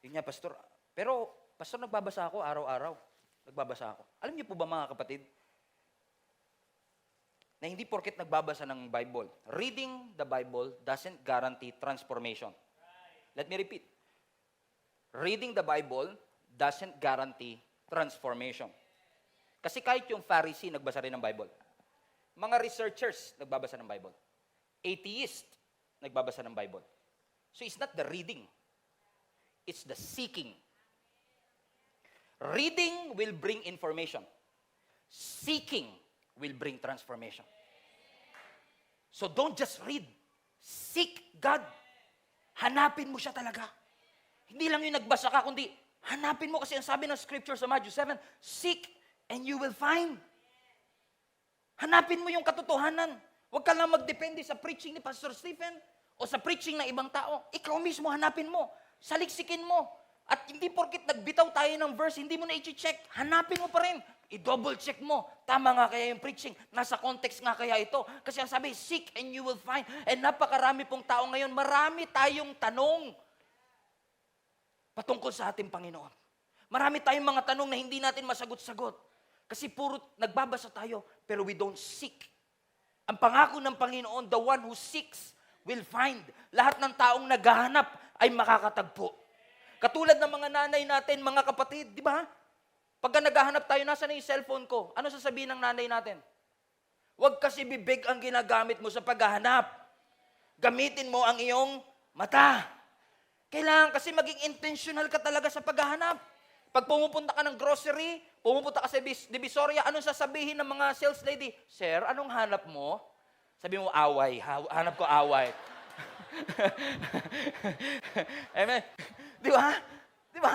Yun nga, Pastor. Pero, Pastor, nagbabasa ako araw-araw. Nagbabasa ako. Alam niyo po ba mga kapatid, na hindi porket nagbabasa ng Bible, reading the Bible doesn't guarantee transformation. Let me repeat. Reading the Bible doesn't guarantee transformation. Kasi kahit yung Pharisee, nagbasa rin ng Bible. Mga researchers, nagbabasa ng Bible. Atheist, nagbabasa ng Bible. So it's not the reading. It's the seeking. Reading will bring information. Seeking will bring transformation. So don't just read. Seek God. Hanapin mo siya talaga. Hindi lang yung nagbasa ka, kundi hanapin mo kasi ang sabi ng scripture sa Matthew 7, seek and you will find. Hanapin mo yung katotohanan. Huwag ka lang magdepende sa preaching ni Pastor Stephen o sa preaching ng ibang tao. Ikaw mismo hanapin mo. Saliksikin mo. At hindi porkit nagbitaw tayo ng verse, hindi mo na i-check. Hanapin mo pa rin. I-double check mo. Tama nga kaya yung preaching? Nasa context nga kaya ito? Kasi ang sabi, seek and you will find. And napakarami pong tao ngayon, marami tayong tanong patungkol sa ating Panginoon. Marami tayong mga tanong na hindi natin masagot-sagot. Kasi puro nagbabasa tayo, pero we don't seek. Ang pangako ng Panginoon, the one who seeks will find. Lahat ng taong naghahanap ay makakatagpo. Katulad ng mga nanay natin, mga kapatid, di ba? Pagka naghahanap tayo, nasa na yung cellphone ko? Ano sasabihin ng nanay natin? Huwag kasi bibig ang ginagamit mo sa paghahanap. Gamitin mo ang iyong mata. Kailangan kasi maging intentional ka talaga sa paghahanap. Pag pumupunta ka ng grocery, pumupunta ka sa Divisoria, anong sasabihin ng mga sales lady? Sir, anong hanap mo? Sabi mo, away. Hanap ko away. Amen. Di ba? Di ba?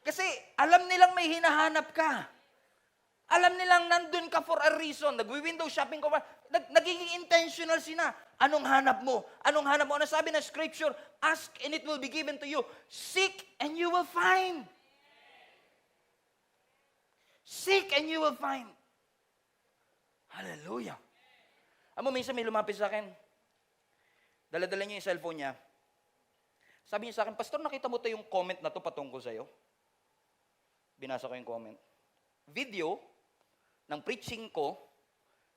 Kasi alam nilang may hinahanap ka. Alam nilang nandun ka for a reason. Nag-window shopping ko. Nagiging intentional sila. Anong hanap mo? Anong hanap mo? Ano sabi ng scripture? Ask and it will be given to you. Seek and you will find. Seek and you will find. Hallelujah. Amo, minsan may lumapit sa akin. Dala-dala niya yung cellphone niya. Sabi niya sa akin, Pastor, nakita mo to yung comment na to patungkol sa'yo? Binasa ko yung comment. Video ng preaching ko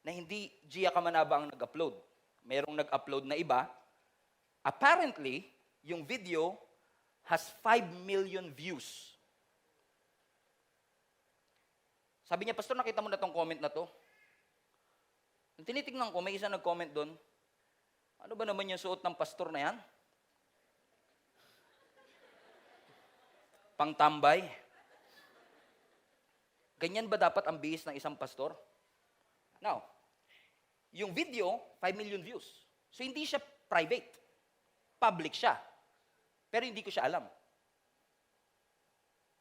na hindi Gia Kamanaba ang nag-upload. Merong nag-upload na iba. Apparently, yung video has 5 million views. Sabi niya, Pastor, nakita mo na tong comment na to? Nung tinitignan ko, may isa nag-comment doon, ano ba naman yung suot ng pastor na yan? Pangtambay. Ganyan ba dapat ang bihis ng isang pastor? Now, yung video, 5 million views. So, hindi siya private. Public siya. Pero hindi ko siya alam.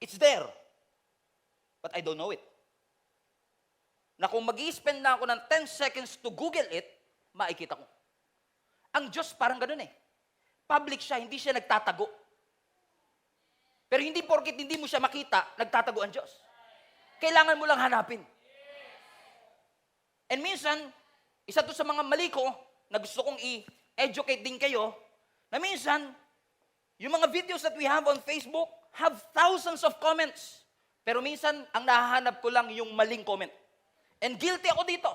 It's there. But I don't know it. Na kung mag-i-spend na ako ng 10 seconds to Google it, makikita ko. Ang Diyos parang ganun eh. Public siya, hindi siya nagtatago. Pero hindi porkit hindi mo siya makita, nagtatago ang Diyos. Kailangan mo lang hanapin. And minsan, isa to sa mga mali ko, na gusto kong i-educate din kayo, na minsan, yung mga videos that we have on Facebook have thousands of comments. Pero minsan, ang nahahanap ko lang yung maling comment. And guilty ako dito.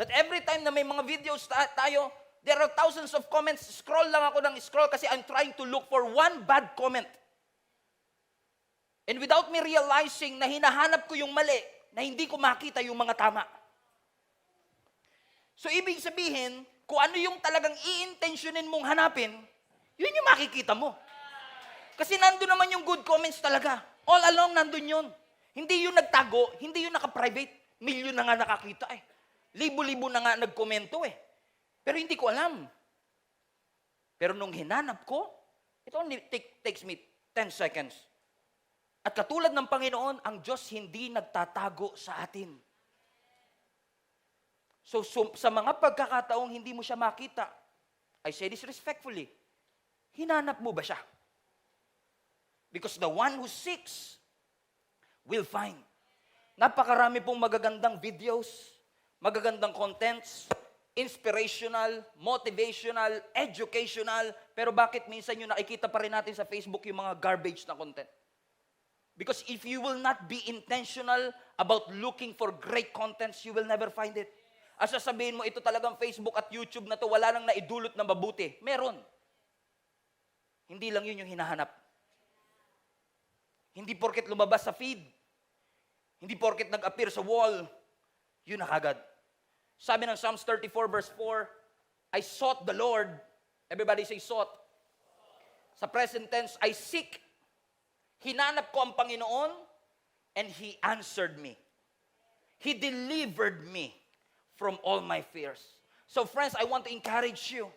That every time na may mga videos tayo, there are thousands of comments. Scroll lang ako ng scroll kasi I'm trying to look for one bad comment. And without me realizing na hinahanap ko yung mali, na hindi ko makita yung mga tama. So, ibig sabihin, kung ano yung talagang i-intentionin mong hanapin, yun yung makikita mo. Kasi nandun naman yung good comments talaga. All along nandun yun. Hindi yung nagtago, hindi yung naka-private. Milyon na nga nakakita eh. Libo-libo na nga nagkomento eh. Pero hindi ko alam. Pero nung hinanap ko, it only takes me 10 seconds. At katulad ng Panginoon, ang Diyos hindi nagtatago sa atin. So sa mga pagkakataong hindi mo siya makita, I say this respectfully, hinanap mo ba siya? Because the one who seeks will find. Napakarami pong magagandang videos, magagandang contents, inspirational, motivational, educational, pero bakit minsan yung nakikita pa rin natin sa Facebook yung mga garbage na content? Because if you will not be intentional about looking for great contents, you will never find it. As sasabihin mo, ito talagang Facebook at YouTube na to, wala nang naidulot na mabuti. Meron. Hindi lang yun yung hinahanap. Hindi porket lumabas sa feed, hindi porket nag-appear sa wall, yun na kagad. Sabi ng Psalms 34 verse 4, I sought the Lord. Everybody say sought. Sa present tense, I seek. Hinanap ko ang Panginoon and He answered me. He delivered me from all my fears. So friends, I want to encourage you.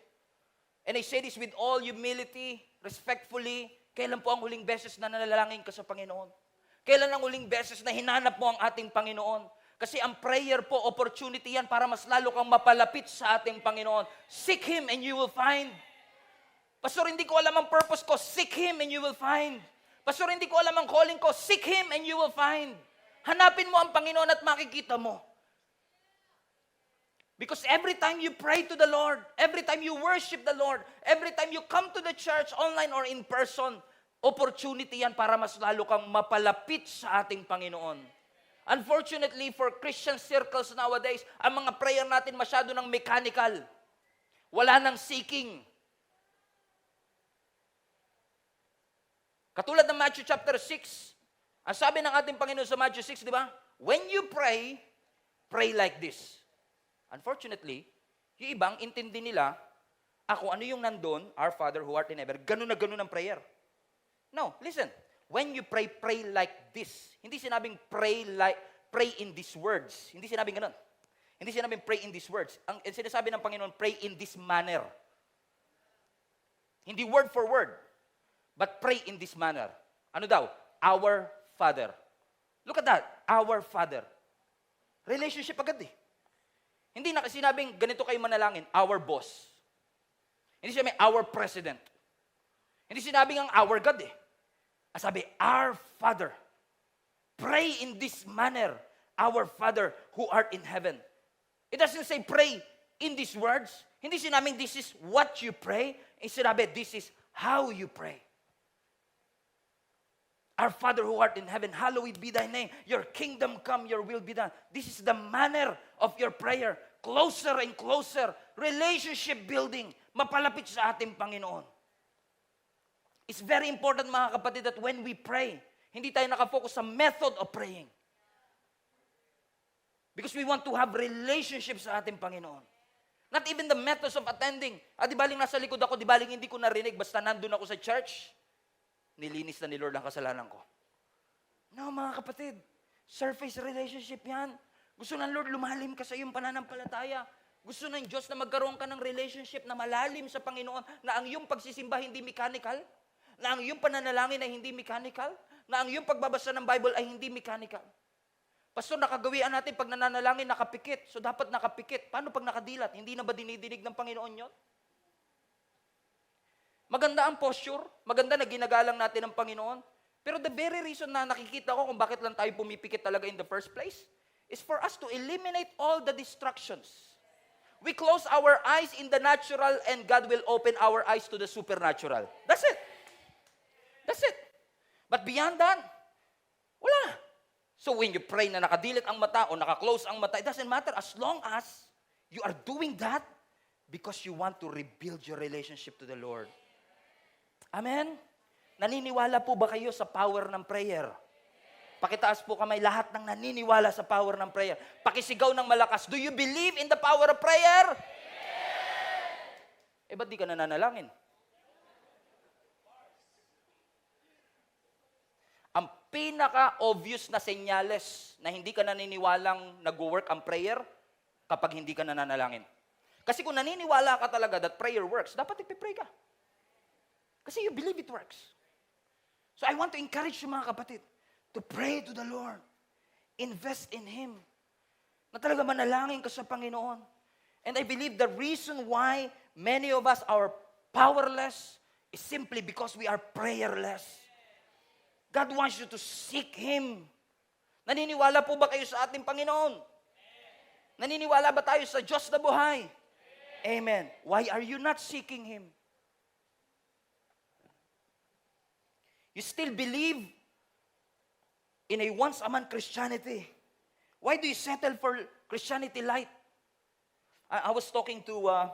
And I say this with all humility, respectfully. Kailan po ang huling beses na nanalangin ka sa Panginoon? Kailan ang huling beses na hinanap mo ang ating Panginoon? Kasi ang prayer po, opportunity yan para mas lalo kang mapalapit sa ating Panginoon. Seek Him and you will find. Pastor, hindi ko alam ang purpose ko. Seek Him and you will find. Pastor, hindi ko alam ang calling ko. Seek Him and you will find. Hanapin mo ang Panginoon at makikita mo. Because every time you pray to the Lord, every time you worship the Lord, every time you come to the church, online or in person, opportunity yan para mas lalo kang mapalapit sa ating Panginoon. Unfortunately, for Christian circles nowadays, ang mga prayer natin masyado ng mechanical. Wala nang seeking. Katulad ng Matthew chapter 6, ang sabi ng ating Panginoon sa Matthew 6, di ba? When you pray, pray like this. Unfortunately, yung ibang intindi nila, ako ano yung nandun, our Father who art in heaven, ganun na ganun ang prayer. No, listen. When you pray, pray like this. Hindi sinabing pray in these words. Hindi sinabing ganun. Hindi sinabing pray in these words. Ang sinasabi ng Panginoon, pray in this manner. Hindi word for word, but pray in this manner. Ano daw? Our Father. Look at that. Our Father. Relationship agad eh. Hindi na sinabing ganito kayo manalangin, our boss. Hindi sinabing our president. Hindi sinabing ang our God eh. Sabi, our Father. Pray in this manner, our Father who art in heaven. It doesn't say pray in these words. Hindi sinabing this is what you pray. Sinabi, this is how you pray. Our Father who art in heaven, hallowed be thy name. Your kingdom come, your will be done. This is the manner of your prayer. Closer and closer. Relationship building. Mapalapit sa ating Panginoon. It's very important mga kapatid that when we pray, hindi tayo nakafocus sa method of praying. Because we want to have relationship sa ating Panginoon. Not even the methods of attending. Di baling nasa likod ako, di baling hindi ko narinig, basta nandun ako sa church, nilinis na ni Lord ang kasalanan ko. No, mga kapatid, surface relationship yan. Gusto ng Lord, lumalim ka sa iyong pananampalataya. Gusto ng Diyos na magkaroon ka ng relationship na malalim sa Panginoon, na ang iyong pagsisimba hindi mechanical, na ang iyong pananalangin ay hindi mechanical, na ang iyong pagbabasa ng Bible ay hindi mechanical. Pastor, nakagawian natin pag nananalangin, nakapikit. So dapat nakapikit. Paano pag nakadilat? Hindi na ba dinidinig ng Panginoon yun? Maganda ang posture, maganda na ginagalang natin ang Panginoon. Pero the very reason na nakikita ko kung bakit lang tayo pumipikit talaga in the first place is for us to eliminate all the distractions. We close our eyes in the natural and God will open our eyes to the supernatural. That's it. That's it. But beyond that, wala na. So when you pray na nakadilit ang mata o nakaklose ang mata, it doesn't matter as long as you are doing that because you want to rebuild your relationship to the Lord. Amen? Naniniwala po ba kayo sa power ng prayer? Pakitaas po kamay lahat ng naniniwala sa power ng prayer. Pakisigaw ng malakas, do you believe in the power of prayer? Yes! Ba't di ka nananalangin? Ang pinaka-obvious na senyales na hindi ka naniniwalang nag-work ang prayer kapag hindi ka nananalangin. Kasi kung naniniwala ka talaga that prayer works, dapat ipipray ka. Kasi you believe it works. So I want to encourage you mga kapatid to pray to the Lord. Invest in Him. Na talaga manalangin ka sa Panginoon. And I believe the reason why many of us are powerless is simply because we are prayerless. God wants you to seek Him. Naniniwala po ba kayo sa ating Panginoon? Naniniwala ba tayo sa Diyos na buhay? Amen. Why are you not seeking Him? You still believe in a once-a-month Christianity. Why do you settle for Christianity light? I was talking to,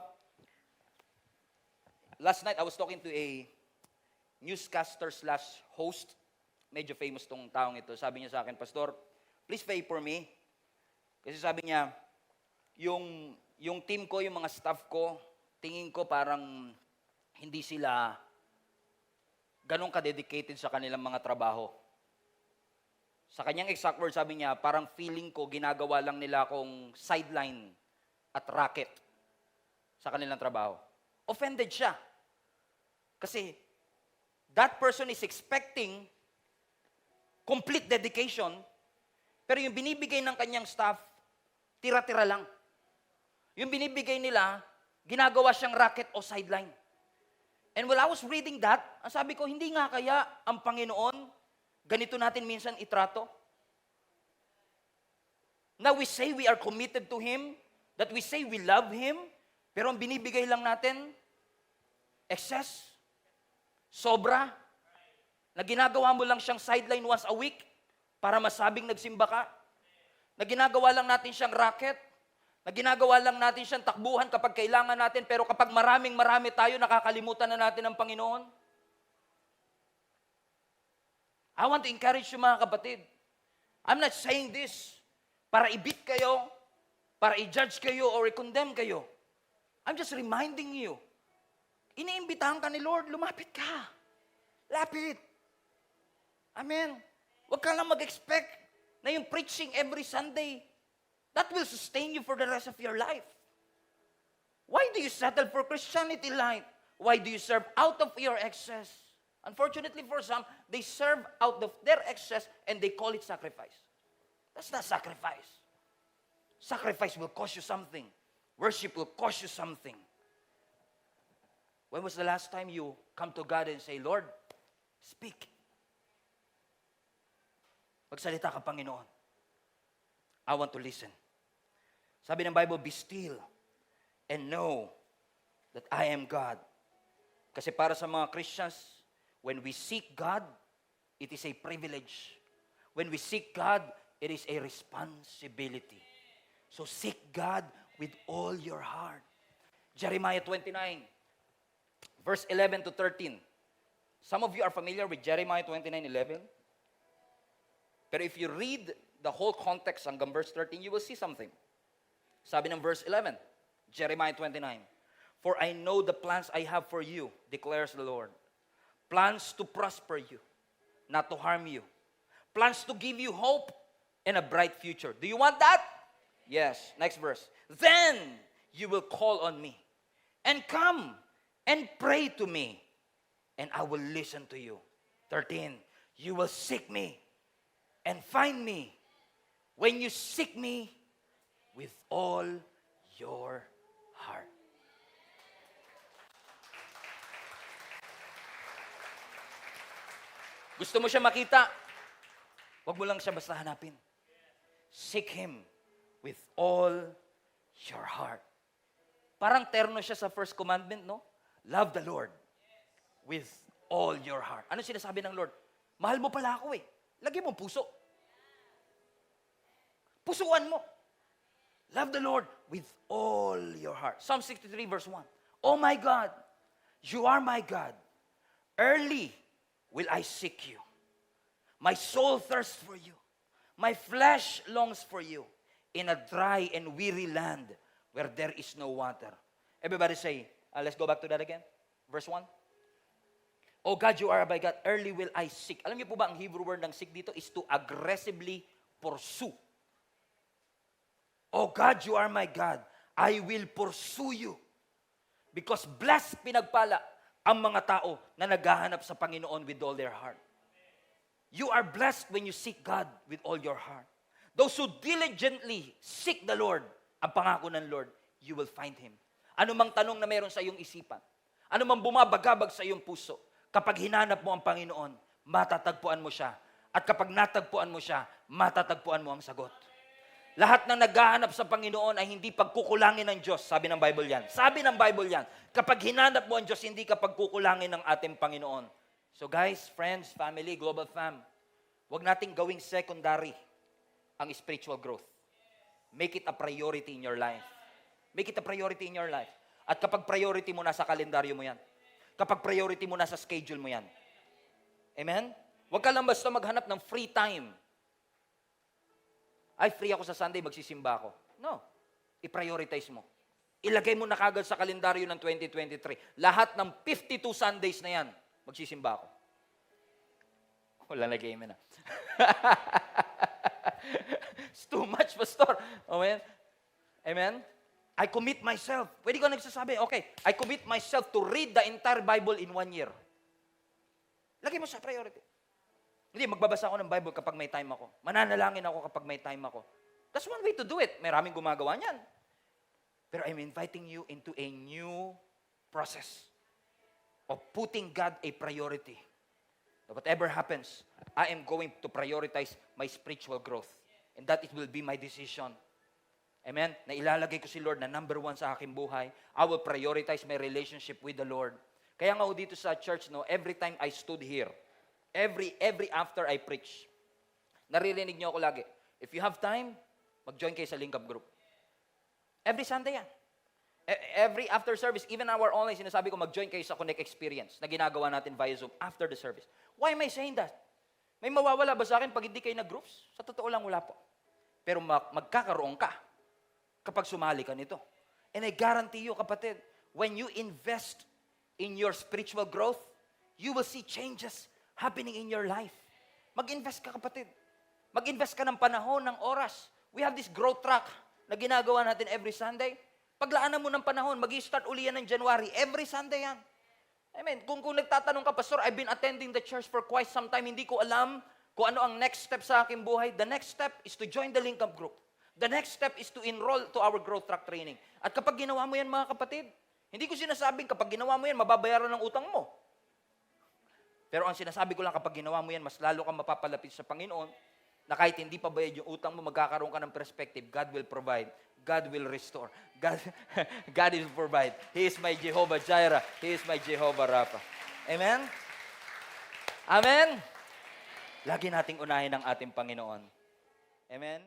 last night I was talking to a newscaster slash host. Medyo famous tong taong ito. Sabi niya sa akin, Pastor, please pray for me. Kasi sabi niya, yung team ko, yung mga staff ko, tingin ko parang hindi sila ganun ka-dedicated sa kanilang mga trabaho. Sa kanyang exact word, sabi niya, parang feeling ko, ginagawa lang nila akong sideline at racket sa kanilang trabaho. Offended siya. Kasi that person is expecting complete dedication, pero yung binibigay ng kanyang staff, tira-tira lang. Yung binibigay nila, ginagawa siyang racket o sideline. And while I was reading that, ang sabi ko, hindi nga kaya ang Panginoon, ganito natin minsan itrato? Now we say we are committed to Him, that we say we love Him, pero ang binibigay lang natin, excess, sobra, na ginagawa mo lang siyang sideline once a week para masabing nagsimba ka, na ginagawa lang natin siyang racket, na ginagawa lang natin siyang takbuhan kapag kailangan natin, pero kapag marami tayo, nakakalimutan na natin ang Panginoon. I want to encourage you mga kapatid. I'm not saying this para i-beat kayo, para i-judge kayo, or i-condemn kayo. I'm just reminding you. Iniimbitahan ka ni Lord, lumapit ka. Lapit. Amen. Huwag ka lang mag-expect na yung preaching every Sunday, that will sustain you for the rest of your life. Why do you settle for Christianity light? Why do you serve out of your excess? Unfortunately for some, they serve out of their excess and they call it sacrifice. That's not sacrifice. Sacrifice will cost you something. Worship will cost you something. When was the last time you come to God and say, Lord, speak. Magsalita ka, Panginoon. I want to listen. Sabi ng Bible, be still and know that I am God. Kasi para sa mga Christians, when we seek God, it is a privilege. When we seek God, it is a responsibility. So seek God with all your heart. Jeremiah 29, verse 11 to 13. Some of you are familiar with Jeremiah 29:11. Pero if you read the whole context hanggang verse 13, you will see something. Sabi ng verse 11, Jeremiah 29, for I know the plans I have for you, declares the Lord. Plans to prosper you, not to harm you. Plans to give you hope and a bright future. Do you want that? Yes. Next verse. Then you will call on me and come and pray to me, and I will listen to you. 13. You will seek me and find me when you seek me with all your heart. Gusto mo siya makita? Huwag mo lang siya basta hanapin. Seek Him with all your heart. Parang terno siya sa first commandment, no? Love the Lord with all your heart. Ano sinasabi ng Lord? Mahal mo pala ako eh. Lagyan mo puso. Pusuan mo. Love the Lord with all your heart. Psalm 63 verse 1. Oh my God, you are my God. Early will I seek you. My soul thirsts for you. My flesh longs for you in a dry and weary land where there is no water. Everybody say, let's go back to that again. Verse 1. Oh God, you are my God. Early will I seek. Alam niyo po ba, ang Hebrew word ng seek dito is to aggressively pursue. Oh God, you are my God. I will pursue you. Because blessed, pinagpala, ang mga tao na naghahanap sa Panginoon with all their heart. You are blessed when you seek God with all your heart. Those who diligently seek the Lord, ang pangako ng Lord, you will find Him. Ano mang tanong na meron sa iyong isipan, ano mang bumabagabag sa iyong puso, kapag hinanap mo ang Panginoon, matatagpuan mo siya. At kapag natagpuan mo siya, matatagpuan mo ang sagot. Lahat ng naghahanap sa Panginoon ay hindi pagkukulangin ng Diyos. Sabi ng Bible yan. Sabi ng Bible yan. Kapag hinanap mo ang Diyos, hindi ka pagkukulangin ng ating Panginoon. So guys, friends, family, global fam, huwag nating gawing secondary ang spiritual growth. Make it a priority in your life. Make it a priority in your life. At kapag priority mo, nasa kalendaryo mo yan. Kapag priority mo, nasa schedule mo yan. Amen? Huwag ka lang basta maghanap ng free time. Ay, free ako sa Sunday, magsisimba ako. No. I-prioritize mo. Ilagay mo na kagad sa kalendaryo ng 2023. Lahat ng 52 Sundays na yan, magsisimba ako. Wala nag-amen na. It's too much, Pastor. Amen? Amen? I commit myself. Pwede ko nagsasabi, okay, I commit myself to read the entire Bible in 1 year. Lagay mo sa priority. Hindi, magbabasa ako ng Bible kapag may time ako. Mananalangin ako kapag may time ako. That's one way to do it. Maraming gumagawa niyan. Pero I'm inviting you into a new process of putting God a priority. That whatever happens, I am going to prioritize my spiritual growth. And that it will be my decision. Amen? Na ilalagay ko si Lord na number 1 sa aking buhay. I will prioritize my relationship with the Lord. Kaya nga dito sa church, no, every time I stood here, every after I preach, naririnig niyo ako lagi, if you have time, mag-join kayo sa Link Up Group. Every Sunday yan. Every after service, even our online, sinasabi ko, mag-join kayo sa Connect Experience na ginagawa natin via Zoom after the service. Why am I saying that? May mawawala ba sa akin pag hindi kayo nag-groups? Sa totoo lang, wala po. Pero magkakaroon ka kapag sumali ka nito. And I guarantee you, kapatid, when you invest in your spiritual growth, you will see changes happening in your life. Mag-invest ka, kapatid. Mag-invest ka ng panahon, ng oras. We have this growth track na ginagawa natin every Sunday. Paglaanan mo ng panahon, mag-i-start uli yan ng January. Every Sunday yan. Amen. Kung nagtatanong ka, Pastor, I've been attending the church for quite some time. Hindi ko alam kung ano ang next step sa aking buhay. The next step is to join the Link Up Group. The next step is to enroll to our growth track training. At kapag ginawa mo yan, mga kapatid, hindi ko sinasabing kapag ginawa mo yan, mababayaran ng utang mo. Pero ang sinasabi ko lang, kapag ginawa mo yan, mas lalo kang mapapalapit sa Panginoon, na kahit hindi pa bayad yung utang mo, magkakaroon ka ng perspective. God will provide. God will restore. God will provide. He is my Jehovah Jireh. He is my Jehovah Rapha. Amen? Amen? Lagi nating unahin ang ating Panginoon. Amen?